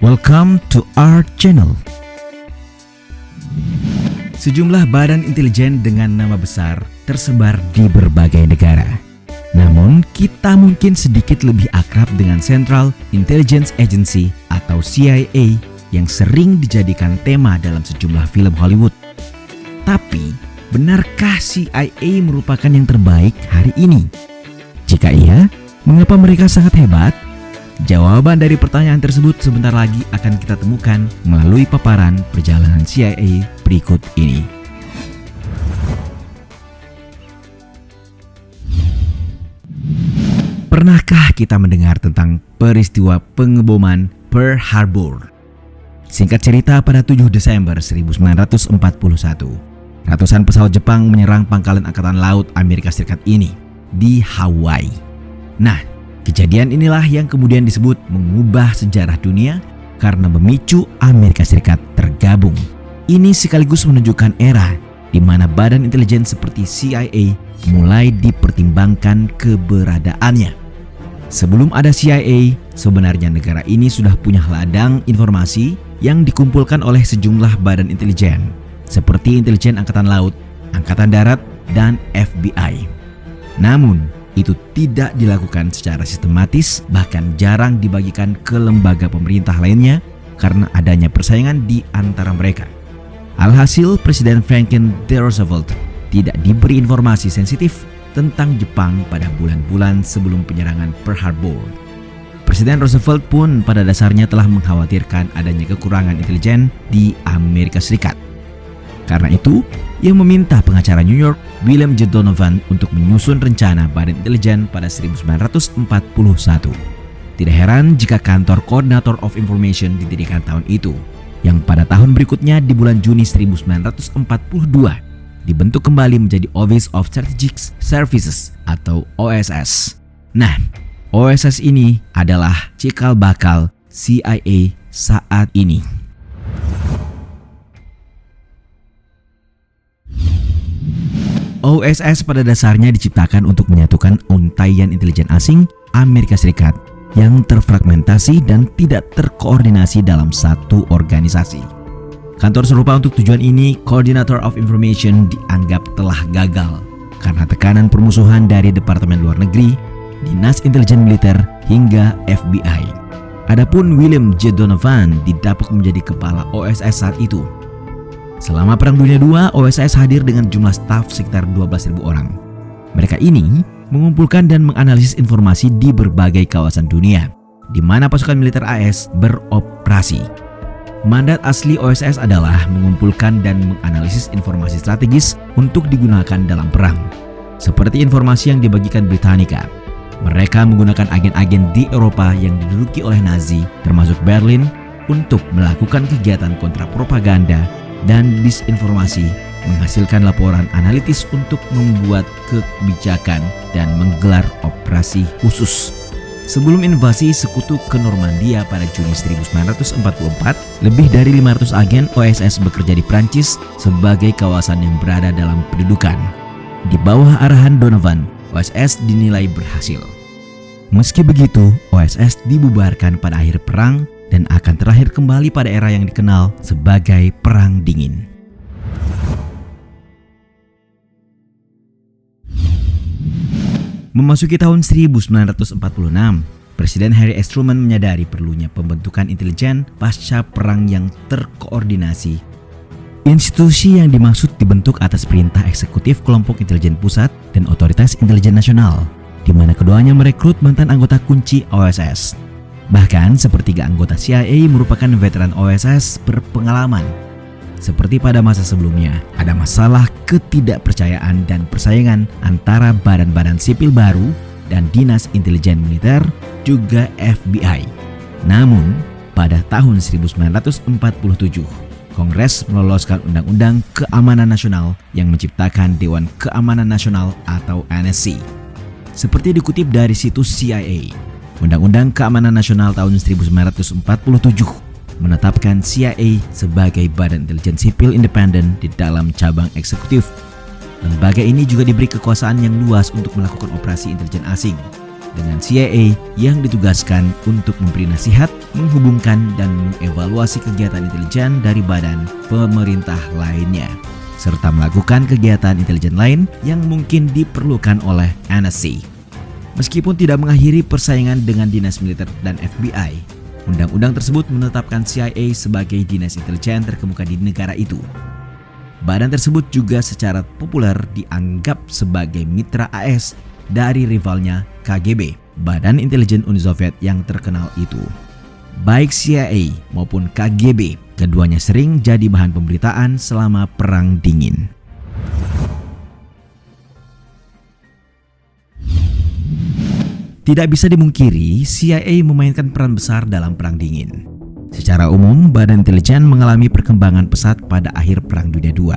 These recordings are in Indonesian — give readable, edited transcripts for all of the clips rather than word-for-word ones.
Welcome to our channel. Sejumlah badan intelijen dengan nama besar tersebar di berbagai negara. Namun, kita mungkin sedikit lebih akrab dengan Central Intelligence Agency atau CIA yang sering dijadikan tema dalam sejumlah film Hollywood. Tapi, benarkah CIA merupakan yang terbaik hari ini? Jika iya, mengapa mereka sangat hebat? Jawaban dari pertanyaan tersebut sebentar lagi akan kita temukan melalui paparan perjalanan CIA berikut ini. Pernahkah kita mendengar tentang peristiwa pengeboman Pearl Harbor? Singkat cerita, pada 7 Desember 1941, ratusan pesawat Jepang menyerang pangkalan Angkatan Laut Amerika Serikat ini di Hawaii. Nah, kejadian inilah yang kemudian disebut mengubah sejarah dunia karena memicu Amerika Serikat tergabung. Ini sekaligus menunjukkan era di mana badan intelijen seperti CIA mulai dipertimbangkan keberadaannya. Sebelum ada CIA, sebenarnya negara ini sudah punya ladang informasi yang dikumpulkan oleh sejumlah badan intelijen seperti Intelijen Angkatan Laut, Angkatan Darat, dan FBI. Namun, itu tidak dilakukan secara sistematis, bahkan jarang dibagikan ke lembaga pemerintah lainnya karena adanya persaingan di antara mereka. Alhasil, Presiden Franklin D. Roosevelt tidak diberi informasi sensitif tentang Jepang pada bulan-bulan sebelum penyerangan Pearl Harbor. Presiden Roosevelt pun pada dasarnya telah mengkhawatirkan adanya kekurangan intelijen di Amerika Serikat. Karena itu, ia meminta pengacara New York, William J. Donovan, untuk menyusun rencana badan intelijen pada 1941. Tidak heran jika kantor Coordinator of Information didirikan tahun itu, yang pada tahun berikutnya di bulan Juni 1942 dibentuk kembali menjadi Office of Strategic Services atau OSS. Nah, OSS ini adalah cikal bakal CIA saat ini. OSS pada dasarnya diciptakan untuk menyatukan untaian intelijen asing Amerika Serikat yang terfragmentasi dan tidak terkoordinasi dalam satu organisasi. Kantor serupa untuk tujuan ini, Coordinator of Information, dianggap telah gagal karena tekanan permusuhan dari Departemen Luar Negeri, Dinas Intelijen Militer, hingga FBI. Adapun William J. Donovan didapuk menjadi kepala OSS saat itu. Selama Perang Dunia II, OSS hadir dengan jumlah staf sekitar 12.000 orang. Mereka ini mengumpulkan dan menganalisis informasi di berbagai kawasan dunia, di mana pasukan militer AS beroperasi. Mandat asli OSS adalah mengumpulkan dan menganalisis informasi strategis untuk digunakan dalam perang, seperti informasi yang dibagikan Britannica. Mereka menggunakan agen-agen di Eropa yang diduduki oleh Nazi, termasuk Berlin, untuk melakukan kegiatan kontrapropaganda dan disinformasi, menghasilkan laporan analitis untuk membuat kebijakan dan menggelar operasi khusus. Sebelum invasi sekutu ke Normandia pada Juni 1944, lebih dari 500 agen OSS bekerja di Prancis sebagai kawasan yang berada dalam pendudukan. Di bawah arahan Donovan, OSS dinilai berhasil. Meski begitu, OSS dibubarkan pada akhir perang dan akan terakhir kembali pada era yang dikenal sebagai Perang Dingin. Memasuki tahun 1946, Presiden Harry S. Truman menyadari perlunya pembentukan intelijen pasca perang yang terkoordinasi. Institusi yang dimaksud dibentuk atas perintah eksekutif kelompok intelijen pusat dan otoritas intelijen nasional, di mana keduanya merekrut mantan anggota kunci OSS. Bahkan sepertiga anggota CIA merupakan veteran OSS berpengalaman. Seperti pada masa sebelumnya, ada masalah ketidakpercayaan dan persaingan antara badan-badan sipil baru dan Dinas Intelijen Militer, juga FBI. Namun, pada tahun 1947, Kongres meloloskan Undang-Undang Keamanan Nasional yang menciptakan Dewan Keamanan Nasional atau NSC. Seperti dikutip dari situs CIA, Undang-Undang Keamanan Nasional tahun 1947 menetapkan CIA sebagai badan intelijen sipil independen di dalam cabang eksekutif. Lembaga ini juga diberi kekuasaan yang luas untuk melakukan operasi intelijen asing. dengan CIA yang ditugaskan untuk memberi nasihat, menghubungkan dan mengevaluasi kegiatan intelijen dari badan pemerintah lainnya, serta melakukan kegiatan intelijen lain yang mungkin diperlukan oleh NSC. Meskipun tidak mengakhiri persaingan dengan dinas militer dan FBI, undang-undang tersebut menetapkan CIA sebagai dinas intelijen terkemuka di negara itu. Badan tersebut juga secara populer dianggap sebagai mitra AS dari rivalnya KGB, Badan Intelijen Uni Soviet yang terkenal itu. Baik CIA maupun KGB, keduanya sering jadi bahan pemberitaan selama Perang Dingin. Tidak bisa dimungkiri, CIA memainkan peran besar dalam Perang Dingin. Secara umum, Badan Intelijen mengalami perkembangan pesat pada akhir Perang Dunia II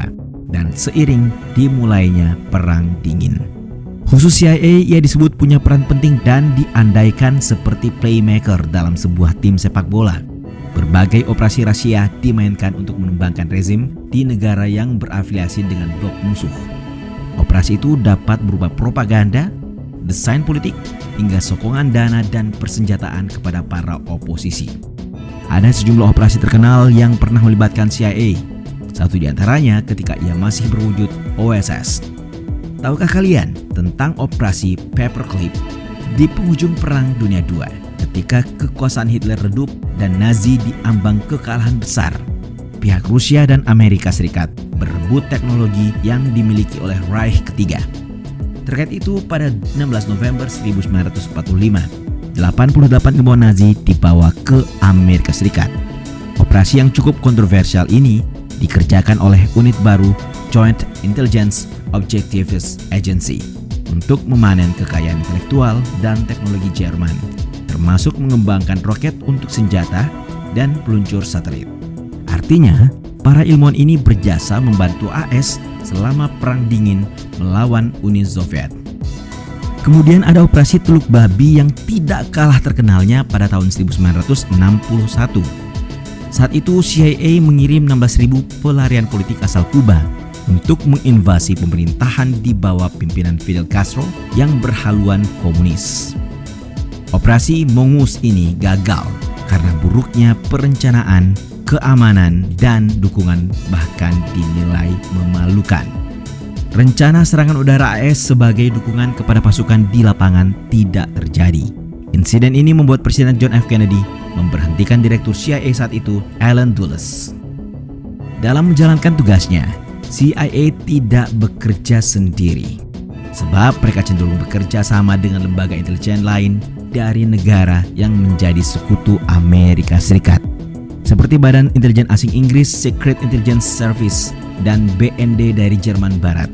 dan seiring dimulainya Perang Dingin. Khusus CIA, ia disebut punya peran penting dan diandaikan seperti playmaker dalam sebuah tim sepak bola. Berbagai operasi rahasia dimainkan untuk menembangkan rezim di negara yang berafiliasi dengan blok musuh. Operasi itu dapat berupa propaganda, desain politik, hingga sokongan dana dan persenjataan kepada para oposisi. Ada sejumlah operasi terkenal yang pernah melibatkan CIA. Satu di antaranya ketika ia masih berwujud OSS. Tahukah kalian tentang operasi Paperclip di penghujung Perang Dunia II ketika kekuasaan Hitler redup dan Nazi diambang kekalahan besar? Pihak Rusia dan Amerika Serikat berebut teknologi yang dimiliki oleh Reich ketiga. Terkait itu, pada 16 November 1945, 88 ilmuwan Nazi dibawa ke Amerika Serikat. Operasi yang cukup kontroversial ini dikerjakan oleh unit baru Joint Intelligence Objectives Agency untuk memanen kekayaan intelektual dan teknologi Jerman, termasuk mengembangkan roket untuk senjata dan peluncur satelit. Artinya, para ilmuwan ini berjasa membantu AS selama Perang Dingin melawan Uni Soviet. Kemudian ada operasi Teluk Babi yang tidak kalah terkenalnya pada tahun 1961. Saat itu CIA mengirim 16.000 pelarian politik asal Kuba untuk menginvasi pemerintahan di bawah pimpinan Fidel Castro yang berhaluan komunis. Operasi Mongoose ini gagal karena buruknya perencanaan, keamanan, dan dukungan bahkan dinilai memalukan. Rencana serangan udara AS sebagai dukungan kepada pasukan di lapangan tidak terjadi. Insiden ini membuat Presiden John F. Kennedy memberhentikan Direktur CIA saat itu, Allen Dulles. Dalam menjalankan tugasnya, CIA tidak bekerja sendiri, sebab mereka cenderung bekerja sama dengan lembaga intelijen lain dari negara yang menjadi sekutu Amerika Serikat, seperti Badan Intelijen Asing Inggris, Secret Intelligence Service, dan BND dari Jerman Barat.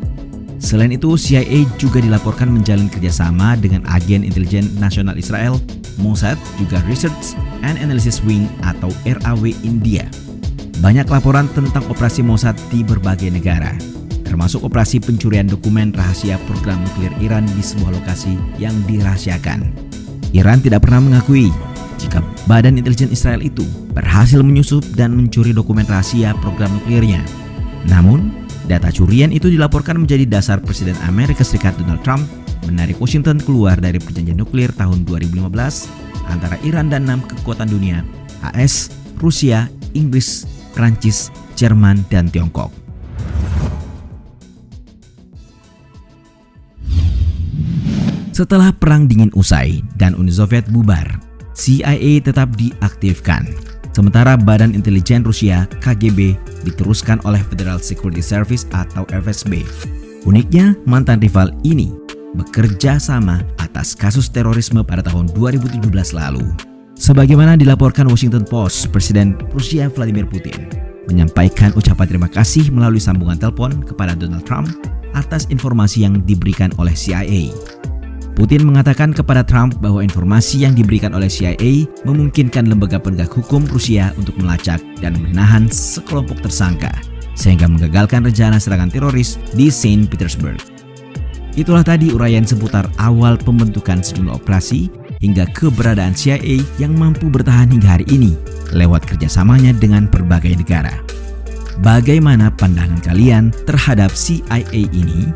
Selain itu, CIA juga dilaporkan menjalin kerjasama dengan Agen Intelijen Nasional Israel, Mossad, juga Research and Analysis Wing atau RAW India. Banyak laporan tentang operasi Mossad di berbagai negara, termasuk operasi pencurian dokumen rahasia program nuklir Iran di sebuah lokasi yang dirahasiakan. Iran tidak pernah mengakui jika Badan Intelijen Israel itu berhasil menyusup dan mencuri dokumen rahasia program nuklirnya. Namun, data curian itu dilaporkan menjadi dasar Presiden Amerika Serikat Donald Trump menarik Washington keluar dari perjanjian nuklir tahun 2015 antara Iran dan 6 kekuatan dunia, AS, Rusia, Inggris, Prancis, Jerman, dan Tiongkok. Setelah Perang Dingin usai dan Uni Soviet bubar, CIA tetap diaktifkan. Sementara Badan Intelijen Rusia KGB diteruskan oleh Federal Security Service atau FSB. Uniknya, mantan rival ini bekerja sama atas kasus terorisme pada tahun 2017 lalu. Sebagaimana dilaporkan Washington Post, Presiden Rusia Vladimir Putin menyampaikan ucapan terima kasih melalui sambungan telepon kepada Donald Trump atas informasi yang diberikan oleh CIA. Putin mengatakan kepada Trump bahwa informasi yang diberikan oleh CIA memungkinkan lembaga penegak hukum Rusia untuk melacak dan menahan sekelompok tersangka, sehingga menggagalkan rencana serangan teroris di Saint Petersburg. Itulah tadi uraian seputar awal pembentukan sejumlah operasi hingga keberadaan CIA yang mampu bertahan hingga hari ini lewat kerjasamanya dengan berbagai negara. Bagaimana pandangan kalian terhadap CIA ini?